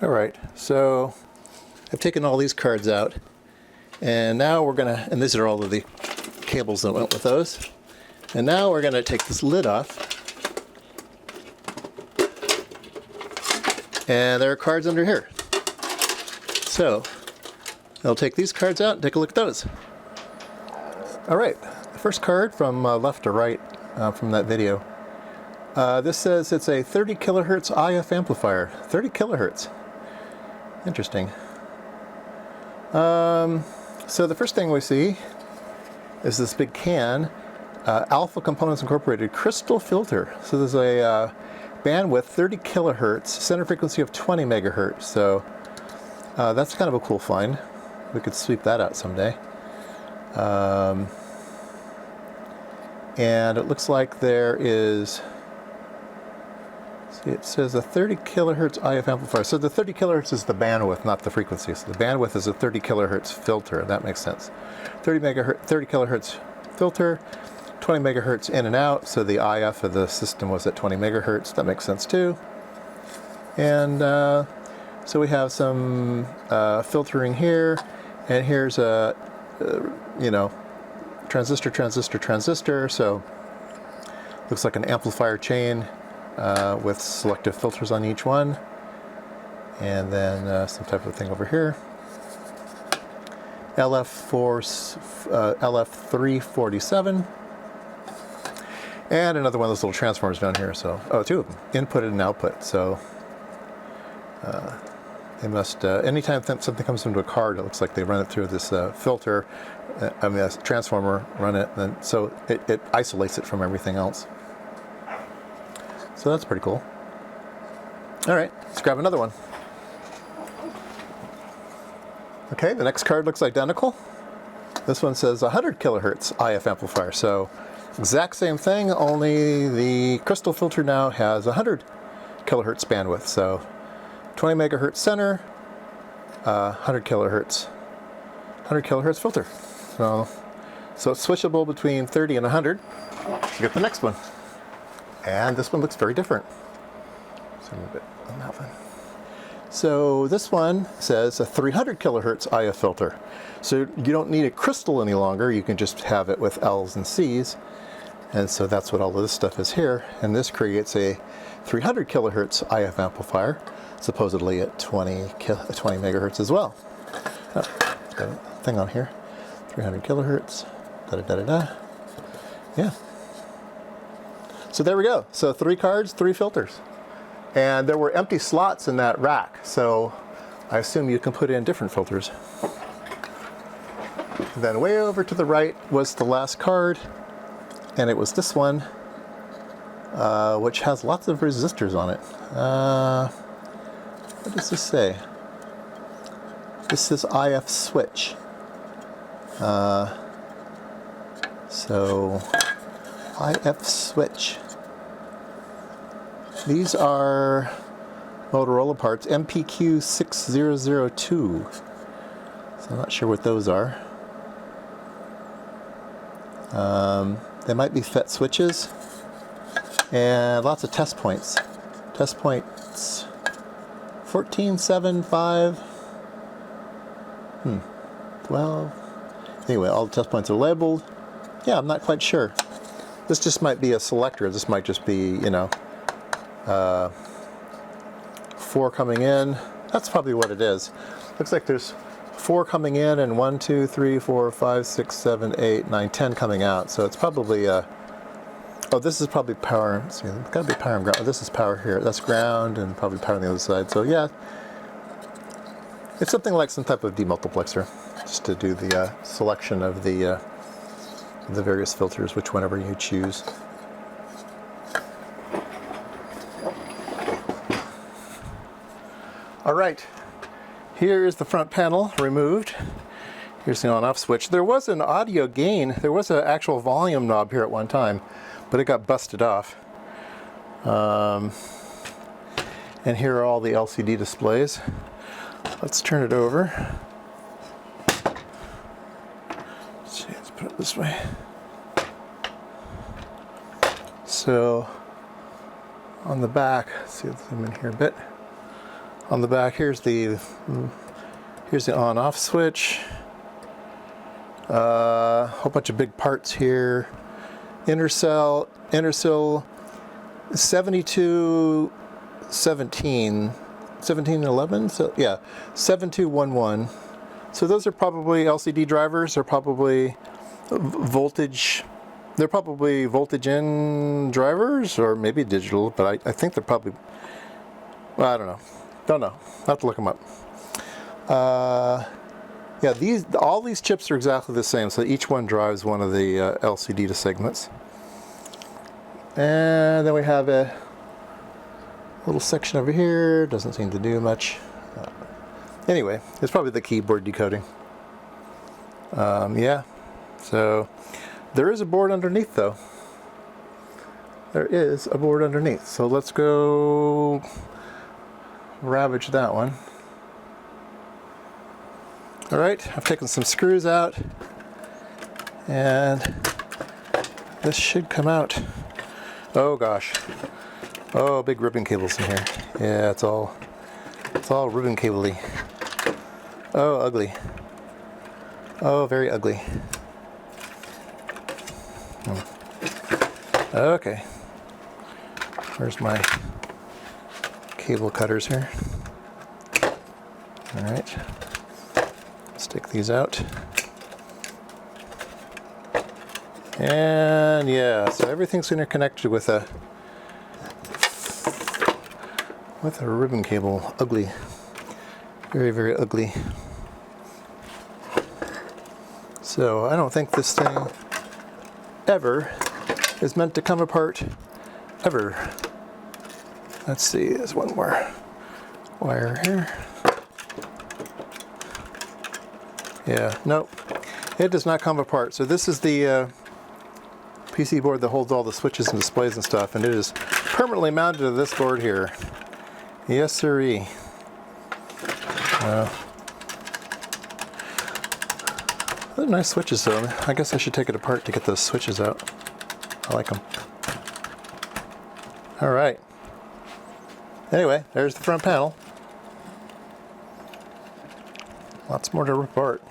Alright, so I've taken all these cards out, and now we're going to, and these are all of the cables that went with those, and now we're going to take this lid off, and there are cards under here. So I'll take these cards out and take a look at those. Alright, the first card from left to right from that video. This says it's a 30 kilohertz IF amplifier. 30 kilohertz. Interesting. So the first thing we see is this big can, Alpha Components Incorporated crystal filter. So there's a bandwidth 30 kilohertz, center frequency of 20 megahertz. So that's kind of a cool find. We could sweep that out someday. And it looks like there is, see, it says a 30 kilohertz IF amplifier. So the 30 kilohertz is the bandwidth, not the frequency. So the bandwidth is a 30 kilohertz filter. That makes sense. 30 kilohertz filter, 20 megahertz in and out. So the IF of the system was at 20 megahertz. That makes sense too. And so we have some filtering here, and here's a, you know, transistor, transistor, transistor. So looks like an amplifier chain with selective filters on each one, and then some type of thing over here. LF347, and another one of those little transformers down here. So, oh, two of them, input and output. So they must, anytime something comes into a card, it looks like they run it through this filter, I mean, a transformer, run it, and so it isolates it from everything else. So that's pretty cool. All right, let's grab another one. Okay, the next card looks identical. This one says 100 kilohertz IF amplifier. So exact same thing, only the crystal filter now has 100 kilohertz bandwidth. So 20 megahertz center, 100 kilohertz filter. So it's switchable between 30 and 100. Let's get the next one. And this one looks very different. Zoom a bit on that one. So this one says a 300 kilohertz IF filter. So you don't need a crystal any longer. You can just have it with L's and C's. And so that's what all of this stuff is here. And this creates a 300 kilohertz IF amplifier, supposedly at 20 megahertz as well. Oh, got a thing on here. 300 kilohertz. Da-da-da-da-da. Yeah. So there we go. So 3 cards, 3 filters. And there were empty slots in that rack, so I assume you can put in different filters. And then way over to the right was the last card, and it was this one, which has lots of resistors on it. What does this say? This is IF switch. So IF switch. These are Motorola parts, MPQ6002. So I'm not sure what those are. They might be FET switches. And lots of test points. Test points 1475. 12. Anyway, all the test points are labeled. Yeah, I'm not quite sure. This just might be a selector. This might just be, you know, 4 coming in. That's probably what it is. Looks like there's 4 coming in and 1, 2, 3, 4, 5, 6, 7, 8, 9, 10 coming out. So it's probably oh, this is probably power. See, it's got to be power and ground. Oh, this is power here. That's ground and probably power on the other side. So yeah, it's something like some type of demultiplexer, just to do the selection of the various filters, whenever you choose. All right, here is the front panel removed. Here's the on-off switch. There was an audio gain. There was an actual volume knob here at one time, but it got busted off. And here are all the LCD displays. Let's turn it over. Let's see, let's put it this way. So on the back, let's see, let's zoom in here a bit. On the back, here's the on-off switch. A whole bunch of big parts here. Inner sill 1711. So yeah, 7211. So those are probably LCD drivers. They're probably voltage. They're probably voltage in drivers, or maybe digital. But I think they're probably. Well, I don't know. Don't know. I'll have to look them up. Yeah, all these chips are exactly the same. So each one drives one of the LCD to segments. And then we have a little section over here. Doesn't seem to do much. Anyway, it's probably the keyboard decoding. Yeah, so there is a board underneath, though. There is a board underneath. So let's go ravage that one. All right, I've taken some screws out, and this should come out. Oh gosh. Oh, big ribbon cables in here. Yeah, it's all ribbon cable-y. Oh, ugly. Oh, very ugly. Okay. Where's my cable cutters here? All right. Stick these out. And yeah, so everything's interconnected with a ribbon cable. Ugly. Very, very ugly. So I don't think this thing ever is meant to come apart. Ever. Let's see, there's one more wire here. Yeah, nope. It does not come apart. So this is the PC board that holds all the switches and displays and stuff, and it is permanently mounted to this board here. Yes, sirree. They're nice switches, though. I guess I should take it apart to get those switches out. I like them. All right. Anyway, there's the front panel. Lots more to rip apart.